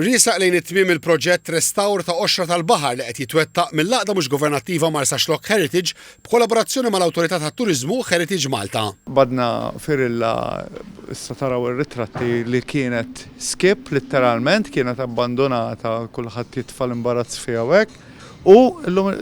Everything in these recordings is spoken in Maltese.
Riesaq lejn it-tmiem il-proġett Restawr ta' Oxra tal-Baħar li qed jitwettaq mill-laqda mhux governattiva Marsa Xlokk Heritage b'kollaborazzjoni mal-Awtorità tat-Turiżmu Heritage Malta. Badna firilla issa taraw ir-ritratti li kienet skip letteralment, kienet abbandonata, kulħadd jitfa' l-imbarazz fiha hekk u illum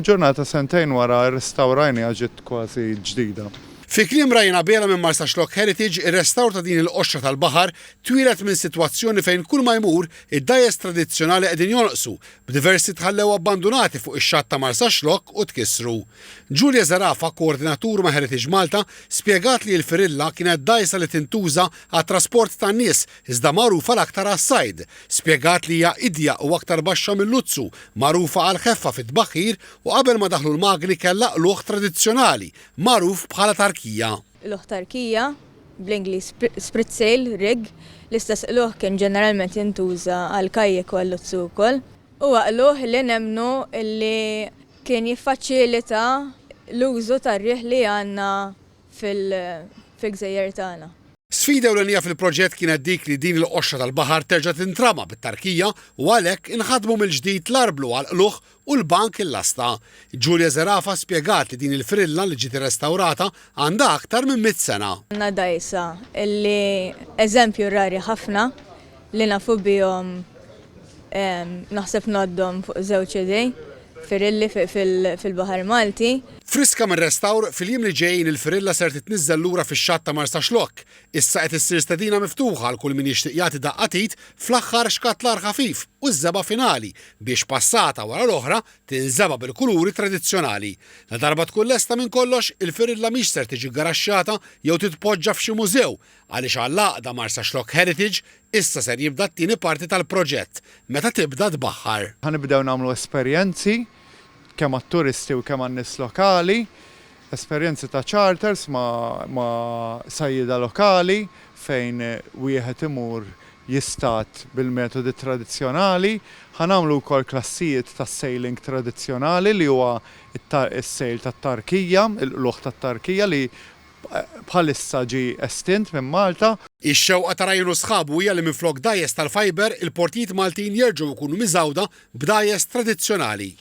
il-ġurnata sentejn wara rrestawrajniha ġiet kważi ġdida. Fi kliem Rajna Bela minn Marsa Xlokk Heritage, ir-restawr ta' din il-qoxra tal-baħar twilet minn sitwazzjoni fejn kull ma jmur id-dajes tradizzjonali qegħdin jonqsu b'diversi tħallew abbandonati fuq ix-xatt ta' Marsa Xlokk u tkissru. Giulia Zarafa, koordinatur ma' Heritage Malta, spjegat li l-firilla kienet dajsa li tintuża għat-trasport tan-nies iżda magħrufa l-aktar għas-sajd. Spjegat li hija idja u aktar baxxa mill-luzzu, magħrufa għal ħeffa fit-tbaħħir u qabel ma daħlu l-magni kellha luħ tradizzjonali magħruf bħala tarkija. Luħ tarkija, bl-Ingliż spritsail, rig, l-istess luħ kien ġeneralment jintuża għal kajjek u għall-luzzu wkoll. Huwa luħ li nemnu li kien jiffaċilita l-użu tar-riħ li għandna fil-gżejjer tagħna. Sfida ewlenija fil-proġett kienet dik li din il-qoxra tal-baħar terġa' tintrama bit-tarkija u għalhekk inħadmu mill-ġdid l-arblu għal-qluħ u l-bank il-lasta. Giulia Zarafa spjegat li din il-frilla li ġiet irrestawrata għandha aktar minn 100 sena. Għandna dajsa illi eżempju rari ħafna li nafu bihom naħseb ngħoddhom fuq żewġ idej firilli fil-Baħar Malti. Friska minn restawr fil-jiem li ġejjin il-firilla ser titniżżel lura fix-xatt ta' Marsa Xlokk. Issa qed issir stedina miftuħa għal kull min jixtieq jagħti daqqatit fl-aħħar xkatlar ħafif u ż-żeba finali biex passata wara l-oħra tinżeba bil-kuluri tradizzjonali. La darba tkun lesta minn kollox, il-firilla mhix ser tiġi garaxxata jew titpoġġa f'xi mużew għaliex għall-għaqda Marsa Xlokk Heritage issa ser jibda t-tieni parti tal-proġett meta tibda tbaħħar. Ħanibdew nagħmlu esperjenzi kemm għat-turisti u kemm għan-nies lokali, esperjenzi ta' charters ma' sajjida lokali fejn wieħed imur jistat bil-metodi tradizzjonali. Ħanamlu wkoll klassijiet ta' sailing tradizzjonali li huwa is-sejl tat-tarkija, il-qluħ tat-tarkija li bħalissa ġi estint minn Malta. Ix-xewqa ta' Rajnu sħabu hija li minflok dajes tal-fajber il-portijiet Maltin jerġgħu jkunu miżawda b'dajes tradizzjonali.